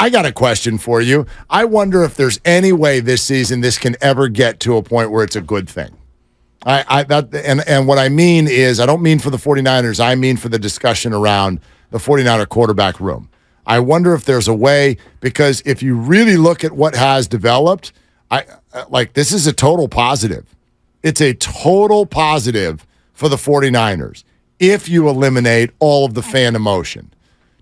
I got a question for you. I wonder if there's any way this season this can ever get to a point where it's a good thing. And what I mean is, I don't mean for the 49ers, I mean for the discussion around the 49er quarterback room. I wonder if there's a way, because if you really look at what has developed, this is a total positive. It's a total positive for the 49ers if you eliminate all of the fan emotion.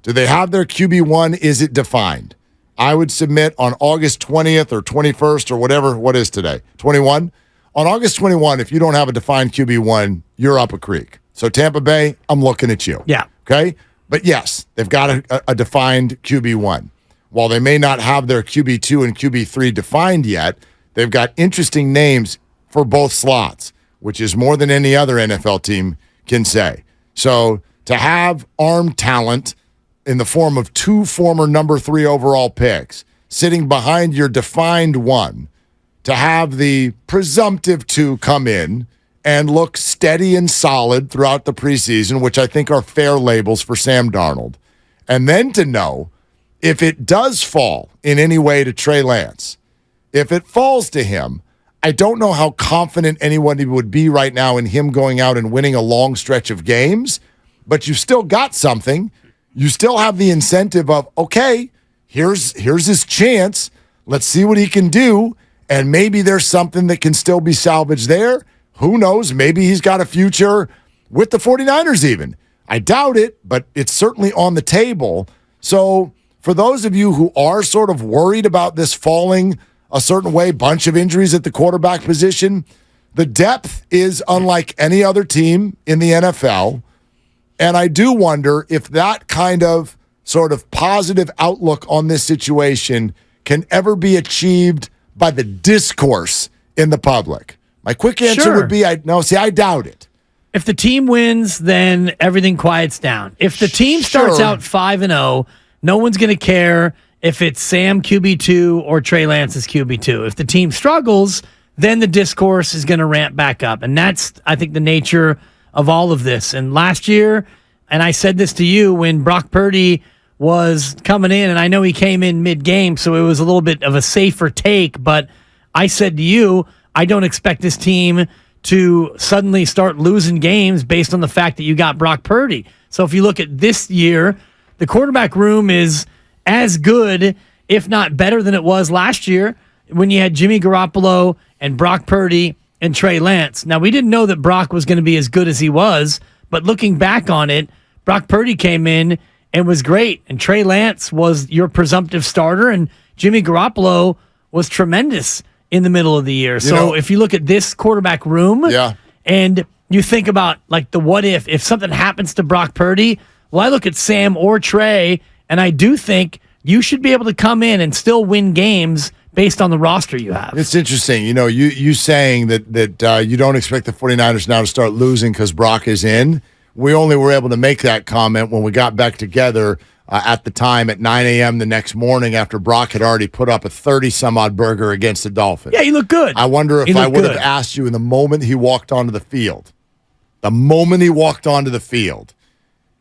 Do they have their QB1? Is it defined? I would submit on August 20th or 21st or whatever. What is today? 21? On August 21, if you don't have a defined QB1, you're up a creek. So Tampa Bay, I'm looking at you. Yeah. Okay? But yes, they've got a defined QB1. While they may not have their QB2 and QB3 defined yet, they've got interesting names for both slots, which is more than any other NFL team can say. So to have arm talent in the form of 2 former number 3 overall picks sitting behind your defined one, to have the presumptive 2 come in and look steady and solid throughout the preseason, which I think are fair labels for Sam Darnold, and then to know if it does fall in any way to Trey Lance, if it falls to him, I don't know how confident anybody would be right now in him going out and winning a long stretch of games, but you've still got something. You still have the incentive of, okay, here's his chance. Let's see what he can do. And maybe there's something that can still be salvaged there. Who knows? Maybe he's got a future with the 49ers even. I doubt it, but it's certainly on the table. So for those of you who are sort of worried about this falling a certain way, bunch of injuries at the quarterback position, the depth is unlike any other team in the NFL. And I do wonder if that kind of sort of positive outlook on this situation can ever be achieved by the discourse in the public. My quick answer would be, I doubt it. If the team wins, then everything quiets down. If the team starts out 5-0, no one's going to care if it's Sam QB2 or Trey Lance's QB2. If the team struggles, then the discourse is going to ramp back up. And that's, I think, the nature of all of this. And last year, and I said this to you when Brock Purdy was coming in, and I know he came in mid-game, so it was a little bit of a safer take, but I said to you, I don't expect this team to suddenly start losing games based on the fact that you got Brock Purdy. So if you look at this year, the quarterback room is as good, if not better than it was last year when you had Jimmy Garoppolo and Brock Purdy and Trey Lance. Now, we didn't know that Brock was going to be as good as he was, but looking back on it, Brock Purdy came in and was great, and Trey Lance was your presumptive starter, and Jimmy Garoppolo was tremendous in the middle of the year. So if you look at this quarterback room and you think about like the what if something happens to Brock Purdy, well, I look at Sam or Trey, and I do think you should be able to come in and still win games based on the roster you have. It's interesting. You saying that you don't expect the 49ers now to start losing because Brock is in. We only were able to make that comment when we got back together at the time at 9 a.m. the next morning after Brock had already put up a 30-some-odd burger against the Dolphins. Yeah, he looked good. I wonder if I would have asked you in the moment he walked onto the field.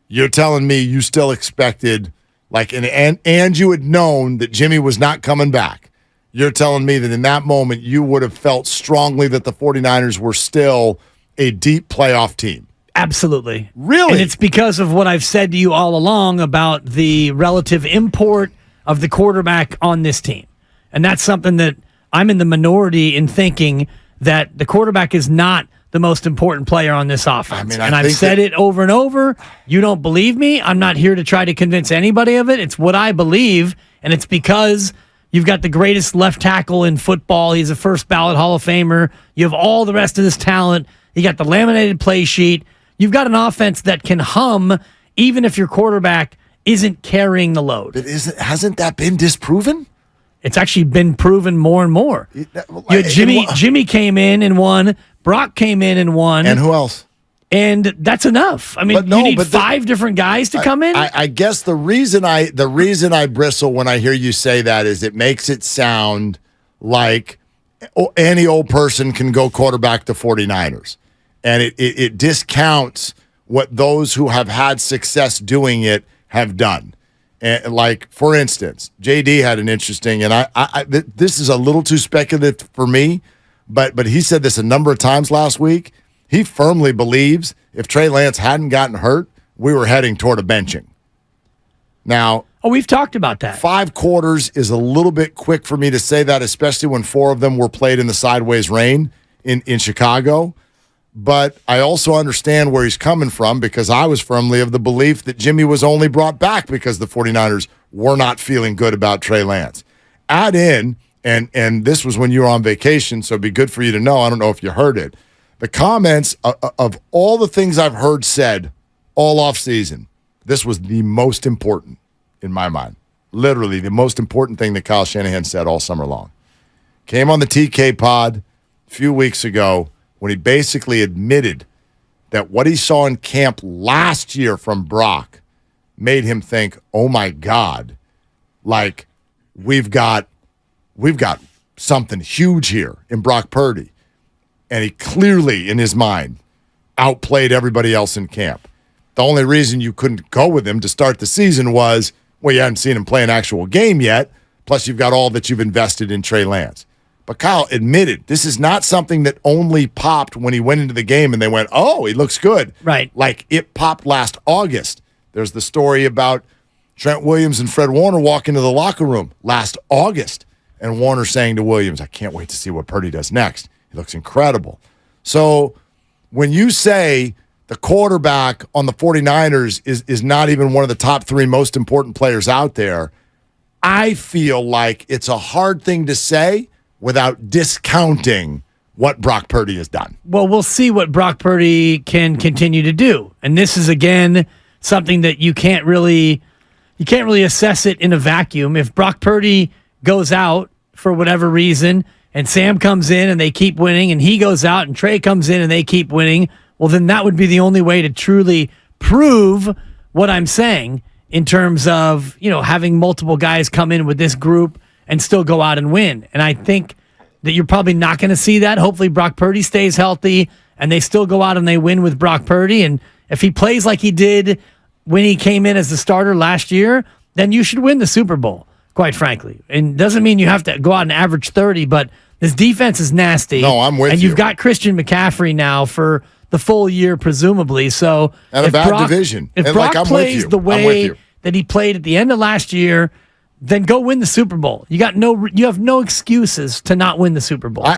You're telling me you still expected, and you had known that Jimmy was not coming back. You're telling me that in that moment you would have felt strongly that the 49ers were still a deep playoff team. Absolutely. Really? And it's because of what I've said to you all along about the relative import of the quarterback on this team. And that's something that I'm in the minority in thinking that the quarterback is not the most important player on this offense. I've said it over and over. You don't believe me. I'm not here to try to convince anybody of it. It's what I believe, and it's because you've got the greatest left tackle in football. He's a first ballot Hall of Famer. You have all the rest of this talent. You got the laminated play sheet. You've got an offense that can hum even if your quarterback isn't carrying the load. But hasn't that been disproven? It's actually been proven more and more. Jimmy came in and won. Brock came in and won. And who else? And that's enough. You need 5 different guys to come in? I guess the reason I bristle when I hear you say that is it makes it sound like any old person can go quarterback the 49ers. And it discounts what those who have had success doing it have done. And like, for instance, JD had an interesting, and this is a little too speculative for me, but he said this a number of times last week. He firmly believes if Trey Lance hadn't gotten hurt, we were heading toward a benching. Now, we've talked about that. 5 quarters is a little bit quick for me to say that, especially when 4 of them were played in the sideways rain in Chicago. But I also understand where he's coming from, because I was firmly of the belief that Jimmy was only brought back because the 49ers were not feeling good about Trey Lance. Add in, and this was when you were on vacation, so it'd be good for you to know. I don't know if you heard it. The comments of all the things I've heard said all offseason, this was the most important in my mind. Literally the most important thing that Kyle Shanahan said all summer long. Came on the TK pod a few weeks ago when he basically admitted that what he saw in camp last year from Brock made him think, oh my God, like we've got something huge here in Brock Purdy. And he clearly, in his mind, outplayed everybody else in camp. The only reason you couldn't go with him to start the season was, well, you hadn't seen him play an actual game yet, plus you've got all that you've invested in Trey Lance. But Kyle admitted this is not something that only popped when he went into the game and they went, oh, he looks good. Right. Like it popped last August. There's the story about Trent Williams and Fred Warner walking into the locker room last August, and Warner saying to Williams, I can't wait to see what Purdy does next. He looks incredible. So when you say the quarterback on the 49ers is not even one of the top 3 most important players out there, I feel like it's a hard thing to say without discounting what Brock Purdy has done. Well, we'll see what Brock Purdy can continue to do. And this is, again, something that you can't really assess it in a vacuum. If Brock Purdy goes out for whatever reason and Sam comes in and they keep winning, and he goes out and Trey comes in and they keep winning, well, then that would be the only way to truly prove what I'm saying in terms of, having multiple guys come in with this group and still go out and win. And I think that you're probably not going to see that. Hopefully Brock Purdy stays healthy and they still go out and they win with Brock Purdy. And if he plays like he did when he came in as the starter last year, then you should win the Super Bowl, quite frankly. And doesn't mean you have to go out and average 30, but this defense is nasty. No, I'm with you. And you've got Christian McCaffrey now for the full year, presumably. So and a bad division. If and Brock plays the way way that he played at the end of last year, then go win the Super Bowl. You have no excuses to not win the Super Bowl.